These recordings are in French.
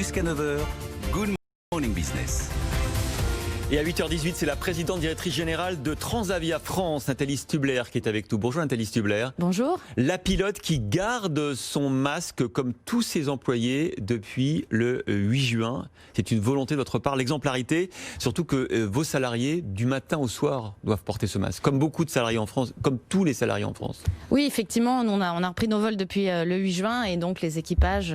Jusqu'à 9 heures, Good Morning Business. Et à 8h18, c'est la présidente directrice générale de Transavia France, Nathalie Stubler, qui est avec nous. Bonjour Nathalie Stubler. Bonjour. La pilote qui garde son masque comme tous ses employés depuis le 8 juin. C'est une volonté de votre part, l'exemplarité, surtout que vos salariés, du matin au soir, doivent porter ce masque, comme beaucoup de salariés en France, comme tous les salariés en France. Oui, effectivement, on a repris nos vols depuis le 8 juin et donc les équipages,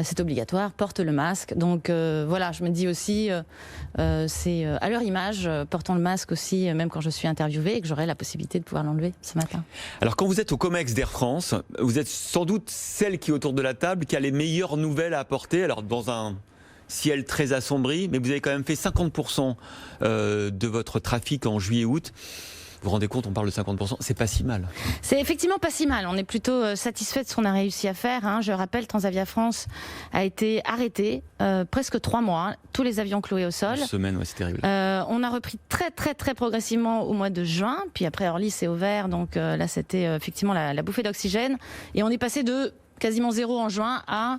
c'est obligatoire, portent le masque. Donc voilà, je me dis aussi, c'est à leur image, portant le masque aussi, même quand je suis interviewée et que j'aurai la possibilité de pouvoir l'enlever ce matin. Alors quand vous êtes au COMEX d'Air France, vous êtes sans doute celle qui est autour de la table, qui a les meilleures nouvelles à apporter. Alors dans un ciel très assombri, mais vous avez quand même fait 50% de votre trafic en juillet-août. Vous vous rendez compte, on parle de 50%, c'est pas si mal. C'est effectivement pas si mal, on est plutôt satisfait de ce qu'on a réussi à faire. Hein. Je rappelle, Transavia France a été arrêté presque 3 mois, tous les avions cloués au sol. Une semaine, ouais, c'est terrible. On a repris très progressivement au mois de juin, puis après Orly c'est ouvert, donc là c'était effectivement la bouffée d'oxygène. Et on est passé de quasiment 0 en juin à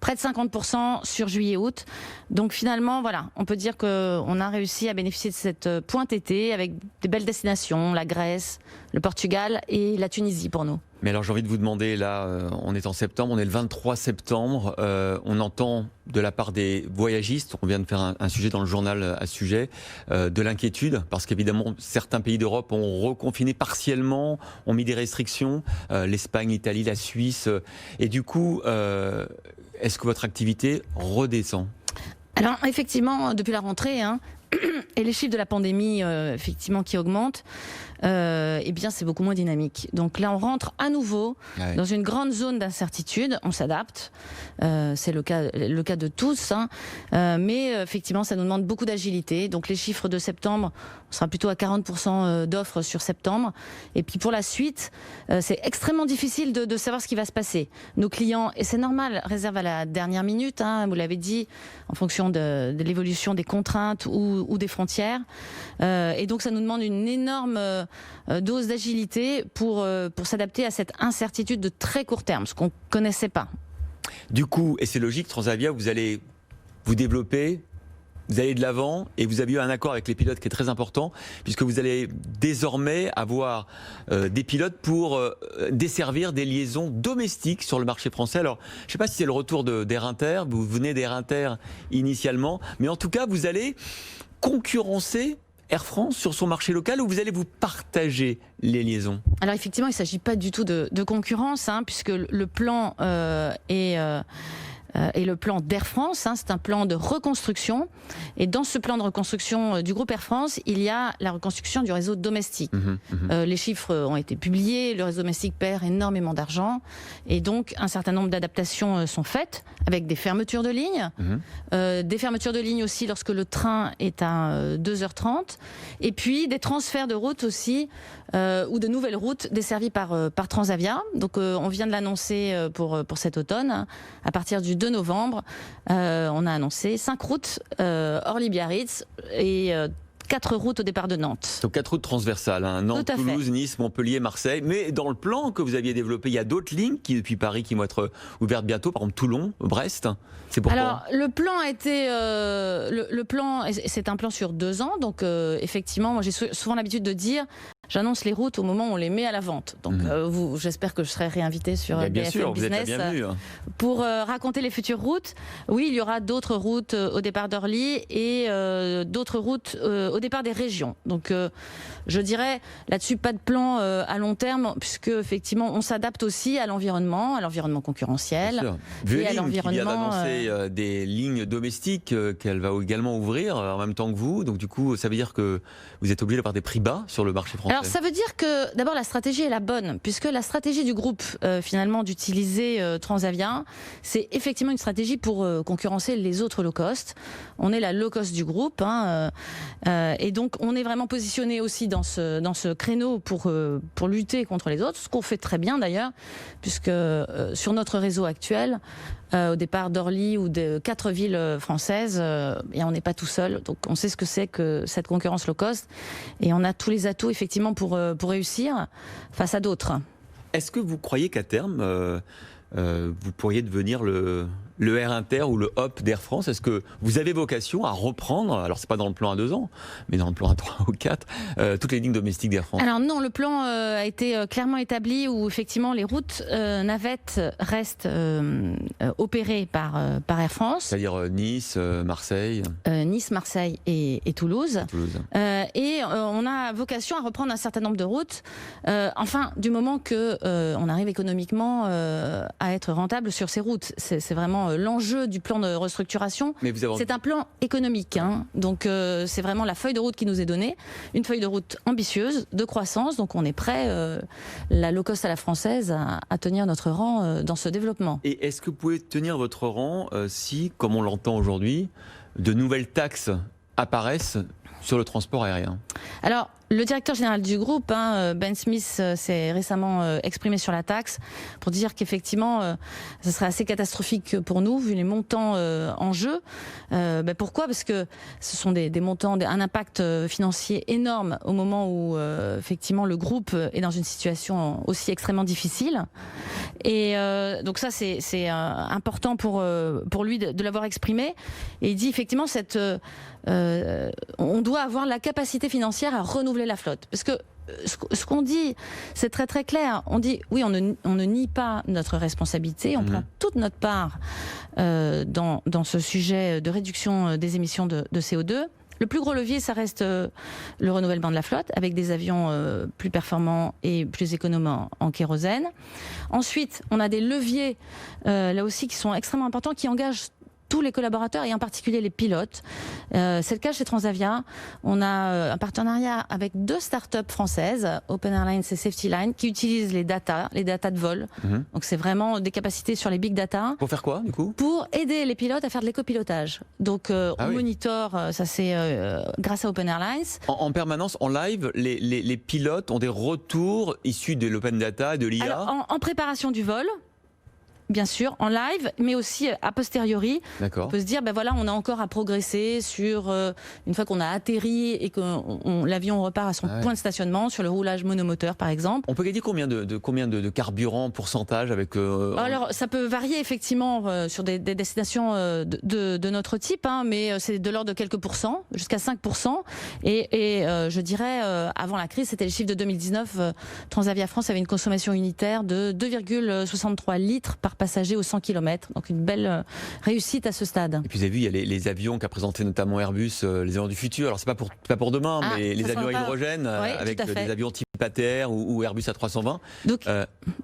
près de 50% sur juillet-août. Donc finalement, voilà, on peut dire qu'on a réussi à bénéficier de cette pointe été avec des belles destinations, la Grèce, le Portugal et la Tunisie pour nous. Mais alors j'ai envie de vous demander, là, on est en septembre, on est le 23 septembre, on entend de la part des voyagistes, on vient de faire un sujet dans le journal à ce sujet, de l'inquiétude, parce qu'évidemment certains pays d'Europe ont reconfiné partiellement, ont mis des restrictions, l'Espagne, l'Italie, la Suisse, et du coup, est-ce que votre activité redescend ? Alors effectivement, depuis la rentrée, hein, et les chiffres de la pandémie effectivement qui augmentent, eh bien c'est beaucoup moins dynamique. Donc là on rentre à nouveau dans une grande zone d'incertitude, on s'adapte, c'est le cas de tous, hein, mais effectivement ça nous demande beaucoup d'agilité. Donc les chiffres de septembre, on sera plutôt à 40% d'offres sur septembre, et puis pour la suite c'est extrêmement difficile de savoir ce qui va se passer. Nos clients, et c'est normal, réservent à la dernière minute, hein, vous l'avez dit, en fonction de l'évolution des contraintes ou des frontières, et donc ça nous demande une énorme dose d'agilité pour s'adapter à cette incertitude de très court terme, ce qu'on ne connaissait pas. Du coup, et c'est logique, Transavia, vous allez vous développer, vous allez de l'avant, et vous avez eu un accord avec les pilotes qui est très important, puisque vous allez désormais avoir des pilotes pour desservir des liaisons domestiques sur le marché français. Alors, je ne sais pas si c'est le retour d'Air Inter, vous venez d'Air Inter initialement, mais en tout cas, vous allez concurrencer Air France sur son marché local, ou vous allez vous partager les liaisons ? Alors effectivement, il ne s'agit pas du tout de concurrence, hein, puisque le plan et le plan d'Air France, hein, c'est un plan de reconstruction. Et dans ce plan de reconstruction du groupe Air France, il y a la reconstruction du réseau domestique. Les chiffres ont été publiés, le réseau domestique perd énormément d'argent. Et donc, un certain nombre d'adaptations sont faites, avec des fermetures de lignes. Des fermetures de lignes aussi lorsque le train est à 2h30. Et puis, des transferts de routes aussi, ou de nouvelles routes desservies par Transavia. Donc, on vient de l'annoncer pour cet automne, hein, à partir du 2 novembre, on a annoncé 5 routes Orly-Biarritz et 4 routes au départ de Nantes. Donc 4 routes transversales, hein, Nantes, Toulouse, Nice, Montpellier, Marseille. Mais dans le plan que vous aviez développé, il y a d'autres lignes qui, depuis Paris, qui vont être ouvertes bientôt, par exemple Toulon, Brest. C'est pourquoi ? Alors le plan a été, le plan, c'est un plan sur 2 ans, donc effectivement, moi j'ai souvent l'habitude de dire. J'annonce les routes au moment où on les met à la vente. Donc j'espère que je serai réinvité sur BFM Business pour raconter les futures routes. Oui, il y aura d'autres routes au départ d'Orly et d'autres routes au départ des régions. Donc je dirais là-dessus pas de plan à long terme, puisque effectivement on s'adapte aussi à l'environnement concurrentiel et à l'environnement. Qui vient d'annoncer des lignes domestiques qu'elle va également ouvrir en même temps que vous. Donc du coup, ça veut dire que vous êtes obligé d'avoir des prix bas sur le marché français. Alors ça veut dire que d'abord la stratégie est la bonne, puisque la stratégie du groupe finalement d'utiliser Transavia, c'est effectivement une stratégie pour concurrencer les autres low cost. On est la low cost du groupe, hein, et donc on est vraiment positionné aussi dans ce créneau pour lutter contre les autres, ce qu'on fait très bien d'ailleurs, puisque sur notre réseau actuel, au départ d'Orly ou de 4 villes françaises, et on n'est pas tout seul, donc on sait ce que c'est que cette concurrence low cost, et on a tous les atouts effectivement pour réussir face à d'autres. Est-ce que vous croyez qu'à terme, vous pourriez devenir le Air Inter ou le Hop d'Air France. Est-ce que vous avez vocation à reprendre, alors c'est pas dans le plan à 2 ans, mais dans le plan à 3 ou 4, toutes les lignes domestiques d'Air France? Alors non, le plan a été clairement établi où effectivement les routes navettes restent opérées par Air France. C'est-à-dire Nice, Marseille. Nice, Marseille et Toulouse. Et on a vocation à reprendre un certain nombre de routes, enfin du moment que on arrive économiquement à être rentable sur ces routes. C'est vraiment l'enjeu du plan de restructuration. C'est un plan économique, hein. Donc c'est vraiment la feuille de route qui nous est donnée, une feuille de route ambitieuse, de croissance, donc on est prêt, la low cost à la française, à tenir notre rang dans ce développement. Et est-ce que vous pouvez tenir votre rang si, comme on l'entend aujourd'hui, de nouvelles taxes apparaissent sur le transport aérien? Alors, le directeur général du groupe, Ben Smith, s'est récemment exprimé sur la taxe pour dire qu'effectivement, ce serait assez catastrophique pour nous, vu les montants en jeu. Pourquoi ? Parce que ce sont des montants, un impact financier énorme au moment où, effectivement, le groupe est dans une situation aussi extrêmement difficile. Et donc ça, c'est important pour lui de l'avoir exprimé. Et il dit effectivement, on doit avoir la capacité financière à renouveler la flotte. Parce que ce qu'on dit, c'est très très clair. On dit, oui, on ne nie pas notre responsabilité, on prend toute notre part dans ce sujet de réduction des émissions de CO2. Le plus gros levier, ça reste le renouvellement de la flotte, avec des avions plus performants et plus économes en kérosène. Ensuite, on a des leviers, là aussi, qui sont extrêmement importants, qui engagent tous les collaborateurs et en particulier les pilotes. C'est le cas chez Transavia. On a un partenariat avec 2 startups françaises, Open Airlines et Safety Line, qui utilisent les data de vol. Donc c'est vraiment des capacités sur les big data. Pour faire quoi, du coup ? Pour aider les pilotes à faire de l'éco-pilotage. Donc on monitor, ça c'est grâce à Open Airlines. En permanence, en live, les pilotes ont des retours issus de l'open data, de l'IA. Alors, en préparation du vol, bien sûr, en live, mais aussi a posteriori. On peut se dire, ben voilà, on a encore à progresser sur, une fois qu'on a atterri et que l'avion repart à son point de stationnement, sur le roulage monomoteur, par exemple. On peut gagner combien de carburant, pourcentage avec... Alors, ça peut varier, effectivement, sur des destinations de notre type, hein, mais c'est de l'ordre de quelques pourcents, jusqu'à 5%. Et je dirais, avant la crise, c'était le chiffre de 2019, Transavia France avait une consommation unitaire de 2,63 litres par passager aux 100 km. Donc une belle réussite à ce stade. Et puis vous avez vu, il y a les avions qu'a présenté notamment Airbus, les avions du futur. Alors c'est pas pour demain, mais les avions à hydrogène, avec des avions type ATR ou Airbus A320, donc,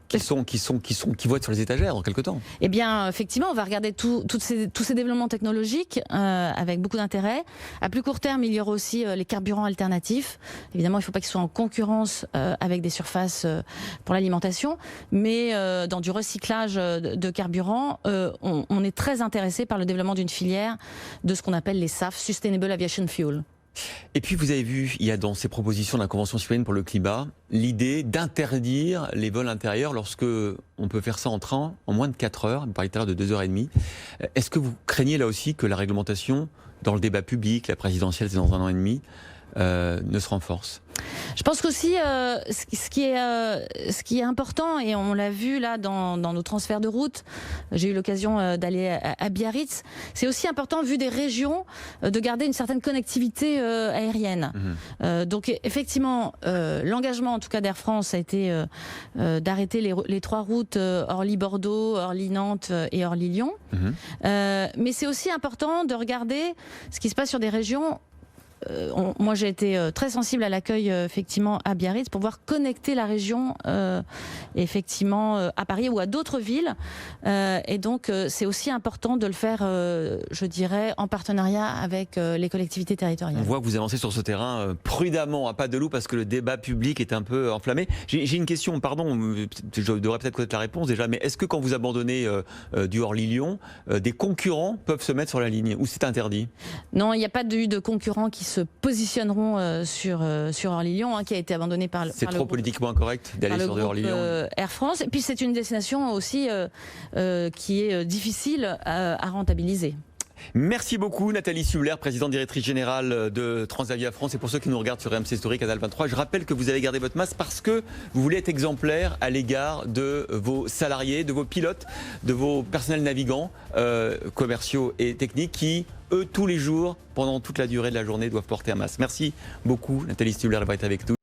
qui vont être sur les étagères dans quelques temps. Eh bien, effectivement, on va regarder tous ces développements technologiques avec beaucoup d'intérêt. À plus court terme, il y aura aussi les carburants alternatifs. Évidemment, il ne faut pas qu'ils soient en concurrence avec des surfaces pour l'alimentation, mais dans du recyclage de carburant, on est très intéressé par le développement d'une filière de ce qu'on appelle les SAF, Sustainable Aviation Fuel. Et puis vous avez vu, il y a dans ces propositions de la Convention citoyenne pour le climat, l'idée d'interdire les vols intérieurs lorsque on peut faire ça en train en moins de 4 heures, on parlait tout à l'heure de 2h30. Est-ce que vous craignez là aussi que la réglementation, dans le débat public, la présidentielle c'est dans 1 an et demi, ne se renforce? Je pense qu'aussi, ce qui est important, et on l'a vu là dans nos transferts de route, j'ai eu l'occasion d'aller à Biarritz, c'est aussi important, vu des régions, de garder une certaine connectivité aérienne. Donc effectivement, l'engagement en tout cas d'Air France a été d'arrêter les 3 routes Orly-Bordeaux, Orly-Nantes et Orly-Lyon. Mais c'est aussi important de regarder ce qui se passe sur des régions. Moi, j'ai été très sensible à l'accueil effectivement à Biarritz pour pouvoir connecter la région effectivement à Paris ou à d'autres villes. Et donc, c'est aussi important de le faire, je dirais, en partenariat avec les collectivités territoriales. On voit que vous avancez sur ce terrain prudemment, à pas de loup, parce que le débat public est un peu enflammé. J'ai une question, pardon, je devrais peut-être connaître la réponse déjà, mais est-ce que quand vous abandonnez du Orly-Lyon, des concurrents peuvent se mettre sur la ligne ou c'est interdit? Non, il n'y a pas de concurrents qui se positionneront sur Orly-Lyon, qui a été abandonné par le C'est trop politiquement incorrect d'aller sur Orly-Lyon. Air France. Et puis c'est une destination aussi qui est difficile à rentabiliser. Merci beaucoup Nathalie Subler, présidente directrice générale de Transavia France. Et pour ceux qui nous regardent sur RMC Story, Canal 23, je rappelle que vous avez gardé votre masque parce que vous voulez être exemplaire à l'égard de vos salariés, de vos pilotes, de vos personnels navigants, commerciaux et techniques qui, eux, tous les jours, pendant toute la durée de la journée, doivent porter un masque. Merci beaucoup Nathalie Subler d'avoir été avec nous.